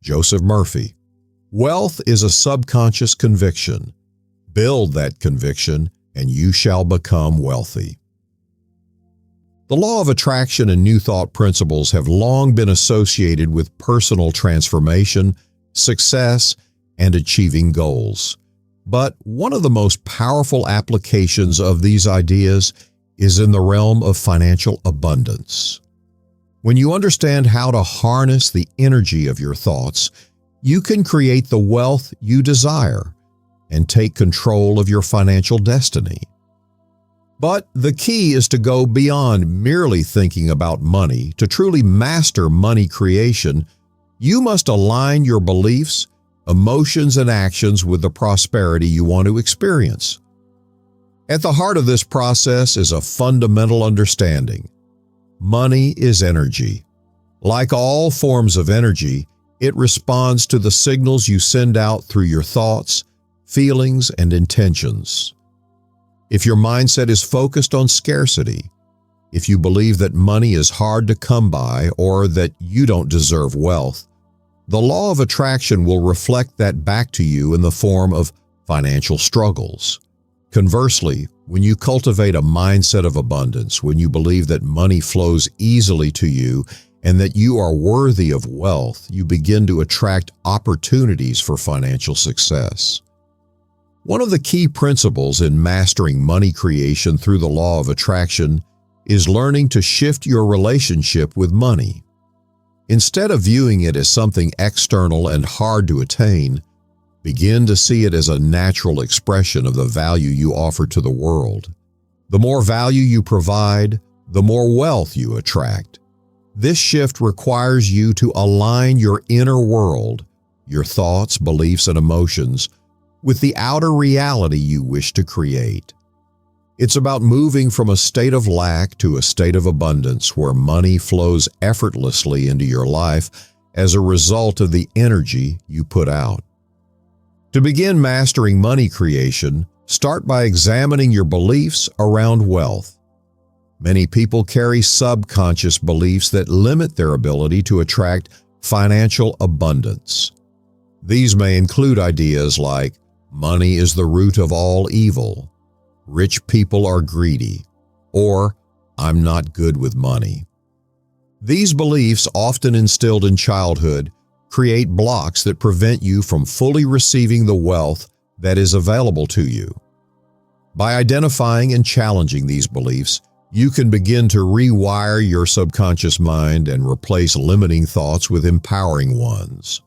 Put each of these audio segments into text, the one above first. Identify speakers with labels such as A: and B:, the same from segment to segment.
A: Joseph Murphy. Wealth is a subconscious conviction. Build that conviction, and you shall become wealthy. The law of attraction and New Thought principles have long been associated with personal transformation, success, and achieving goals. But one of the most powerful applications of these ideas is in the realm of financial abundance. When you understand how to harness the energy of your thoughts, you can create the wealth you desire and take control of your financial destiny. But the key is to go beyond merely thinking about money. To truly master money creation, you must align your beliefs, emotions, and actions with the prosperity you want to experience. At the heart of this process is a fundamental understanding. Money is energy. Like all forms of energy, it responds to the signals you send out through your thoughts, feelings, and intentions. If your mindset is focused on scarcity, if you believe that money is hard to come by or that you don't deserve wealth, the law of attraction will reflect that back to you in the form of financial struggles. Conversely, when you cultivate a mindset of abundance, when you believe that money flows easily to you and that you are worthy of wealth, you begin to attract opportunities for financial success. One of the key principles in mastering money creation through the law of attraction is learning to shift your relationship with money. Instead of viewing it as something external and hard to attain, begin to see it as a natural expression of the value you offer to the world. The more value you provide, the more wealth you attract. This shift requires you to align your inner world, your thoughts, beliefs, and emotions, with the outer reality you wish to create. It's about moving from a state of lack to a state of abundance where money flows effortlessly into your life as a result of the energy you put out. To begin mastering money creation, start by examining your beliefs around wealth. Many people carry subconscious beliefs that limit their ability to attract financial abundance. These may include ideas like, money is the root of all evil, rich people are greedy, or I'm not good with money. These beliefs, often instilled in childhood, create blocks that prevent you from fully receiving the wealth that is available to you. By identifying and challenging these beliefs, you can begin to rewire your subconscious mind and replace limiting thoughts with empowering ones.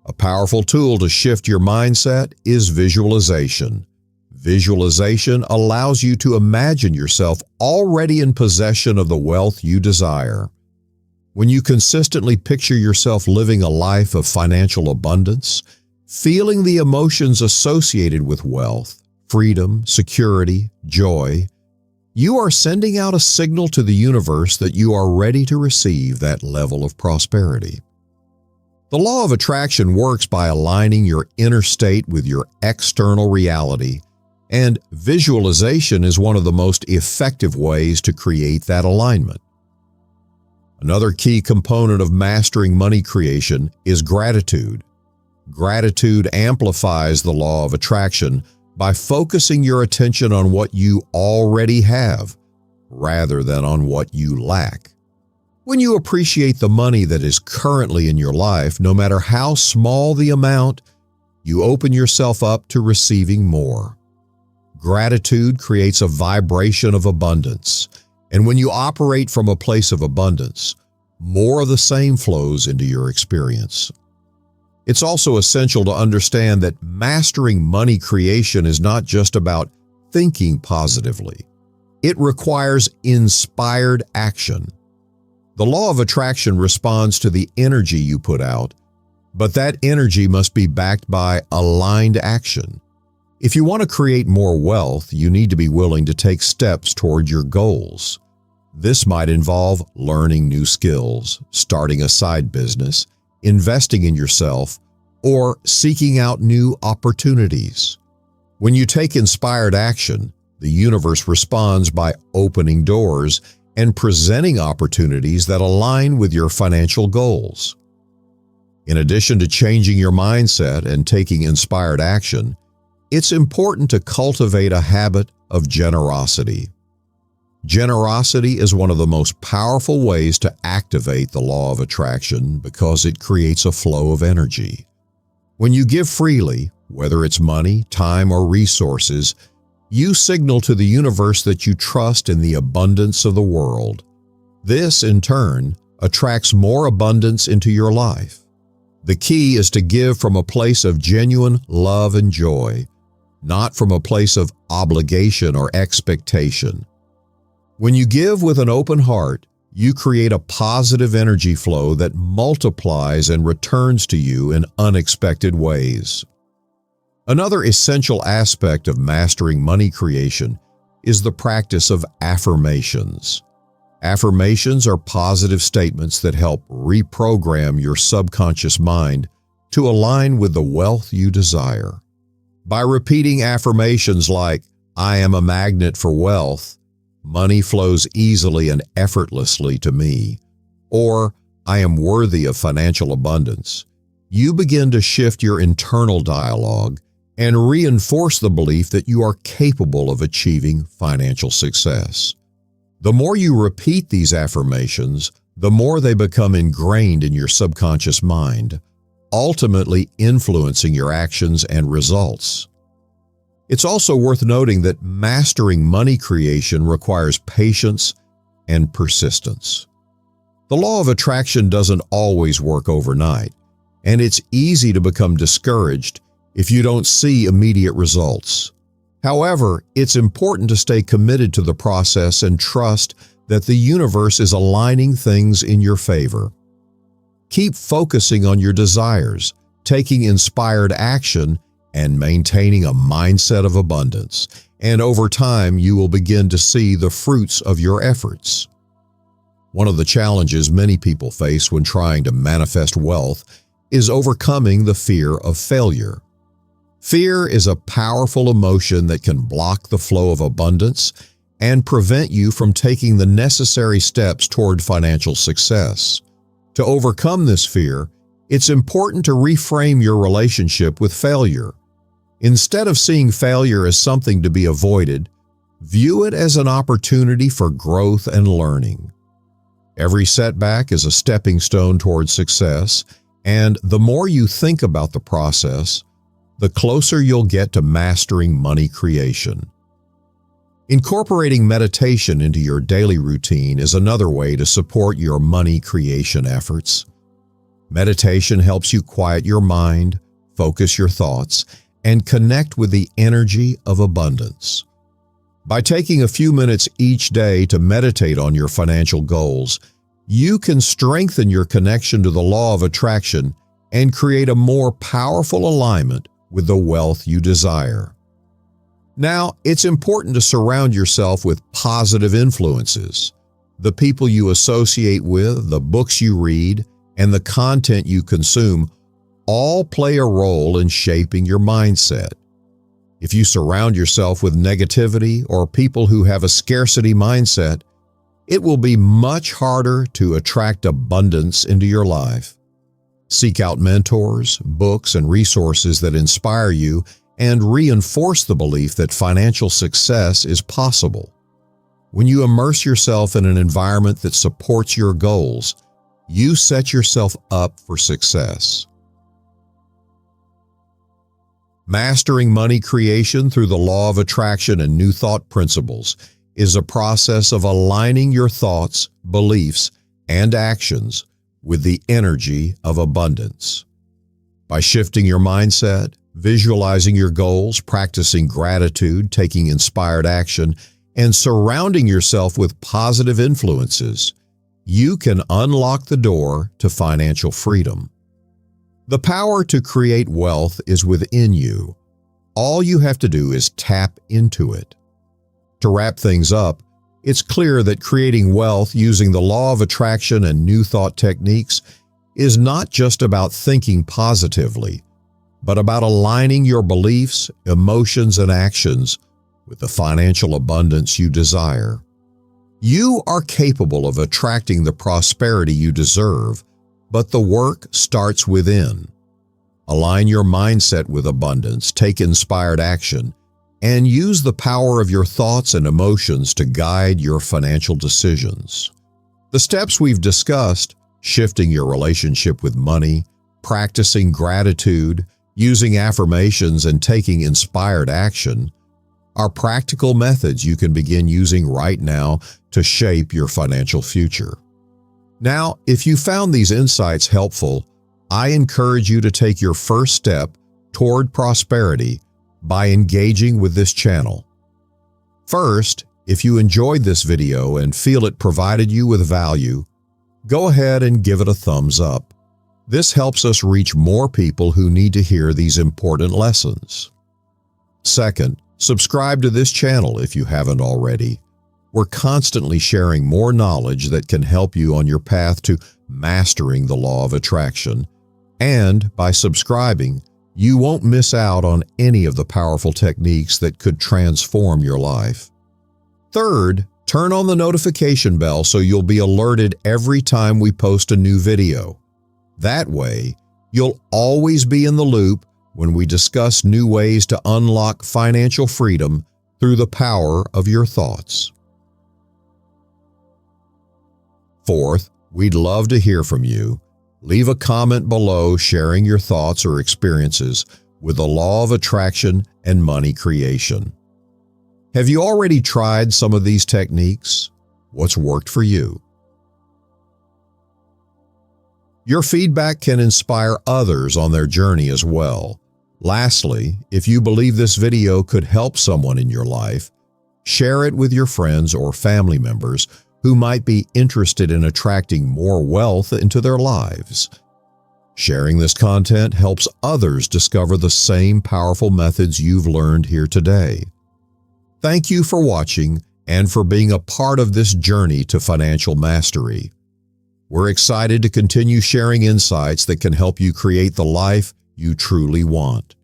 A: A powerful tool to shift your mindset is visualization. Visualization allows you to imagine yourself already in possession of the wealth you desire. When you consistently picture yourself living a life of financial abundance, feeling the emotions associated with wealth, freedom, security, joy, you are sending out a signal to the universe that you are ready to receive that level of prosperity. The law of attraction works by aligning your inner state with your external reality, and visualization is one of the most effective ways to create that alignment. Another key component of mastering money creation is gratitude. Gratitude amplifies the law of attraction by focusing your attention on what you already have, rather than on what you lack. When you appreciate the money that is currently in your life, no matter how small the amount, you open yourself up to receiving more. Gratitude creates a vibration of abundance, and when you operate from a place of abundance, more of the same flows into your experience. It's also essential to understand that mastering money creation is not just about thinking positively. It requires inspired action. The law of attraction responds to the energy you put out, but that energy must be backed by aligned action. If you want to create more wealth, you need to be willing to take steps toward your goals. This might involve learning new skills, starting a side business, investing in yourself, or seeking out new opportunities. When you take inspired action, the universe responds by opening doors and presenting opportunities that align with your financial goals. In addition to changing your mindset and taking inspired action, it's important to cultivate a habit of generosity. Generosity is one of the most powerful ways to activate the law of attraction because it creates a flow of energy. When you give freely, whether it's money, time, or resources, you signal to the universe that you trust in the abundance of the world. This, in turn, attracts more abundance into your life. The key is to give from a place of genuine love and joy, not from a place of obligation or expectation. When you give with an open heart, you create a positive energy flow that multiplies and returns to you in unexpected ways. Another essential aspect of mastering money creation is the practice of affirmations. Affirmations are positive statements that help reprogram your subconscious mind to align with the wealth you desire. By repeating affirmations like, "I am a magnet for wealth," "Money flows easily and effortlessly to me," or "I am worthy of financial abundance," you begin to shift your internal dialogue and reinforce the belief that you are capable of achieving financial success. The more you repeat these affirmations, the more they become ingrained in your subconscious mind, ultimately influencing your actions and results. It's also worth noting that mastering money creation requires patience and persistence. The law of attraction doesn't always work overnight, and it's easy to become discouraged if you don't see immediate results. However, it's important to stay committed to the process and trust that the universe is aligning things in your favor. Keep focusing on your desires, taking inspired action, and maintaining a mindset of abundance, and over time you will begin to see the fruits of your efforts. One of the challenges many people face when trying to manifest wealth is overcoming the fear of failure. Fear is a powerful emotion that can block the flow of abundance and prevent you from taking the necessary steps toward financial success. To overcome this fear, it's important to reframe your relationship with failure. Instead of seeing failure as something to be avoided, view it as an opportunity for growth and learning. Every setback is a stepping stone toward success, and the more you think about the process, the closer you'll get to mastering money creation. Incorporating meditation into your daily routine is another way to support your money creation efforts. Meditation helps you quiet your mind, focus your thoughts, and connect with the energy of abundance. By taking a few minutes each day to meditate on your financial goals, you can strengthen your connection to the law of attraction and create a more powerful alignment with the wealth you desire. Now, it's important to surround yourself with positive influences. The people you associate with, the books you read, and the content you consume all play a role in shaping your mindset. If you surround yourself with negativity or people who have a scarcity mindset, it will be much harder to attract abundance into your life. Seek out mentors, books, and resources that inspire you and reinforce the belief that financial success is possible. When you immerse yourself in an environment that supports your goals, you set yourself up for success. Mastering money creation through the law of attraction and new thought principles is a process of aligning your thoughts, beliefs, and actions with the energy of abundance. By shifting your mindset, visualizing your goals, practicing gratitude, taking inspired action, and surrounding yourself with positive influences, you can unlock the door to financial freedom. The power to create wealth is within you. All you have to do is tap into it. To wrap things up, it's clear that creating wealth using the law of attraction and new thought techniques is not just about thinking positively, but about aligning your beliefs, emotions, and actions with the financial abundance you desire. You are capable of attracting the prosperity you deserve, but the work starts within. Align your mindset with abundance, take inspired action, and use the power of your thoughts and emotions to guide your financial decisions. The steps we've discussed, shifting your relationship with money, practicing gratitude, using affirmations, and taking inspired action, are practical methods you can begin using right now to shape your financial future. Now, if you found these insights helpful, I encourage you to take your first step toward prosperity by engaging with this channel. First, if you enjoyed this video and feel it provided you with value, go ahead and give it a thumbs up. This helps us reach more people who need to hear these important lessons. Second, subscribe to this channel if you haven't already. We're constantly sharing more knowledge that can help you on your path to mastering the law of attraction. And by subscribing, you won't miss out on any of the powerful techniques that could transform your life. Third, turn on the notification bell so you'll be alerted every time we post a new video. That way, you'll always be in the loop when we discuss new ways to unlock financial freedom through the power of your thoughts. Fourth, we'd love to hear from you. Leave a comment below sharing your thoughts or experiences with the law of attraction and money creation. Have you already tried some of these techniques? What's worked for you? Your feedback can inspire others on their journey as well. Lastly, if you believe this video could help someone in your life, share it with your friends or family members who might be interested in attracting more wealth into their lives. Sharing this content helps others discover the same powerful methods you've learned here today. Thank you for watching and for being a part of this journey to financial mastery. We're excited to continue sharing insights that can help you create the life you truly want.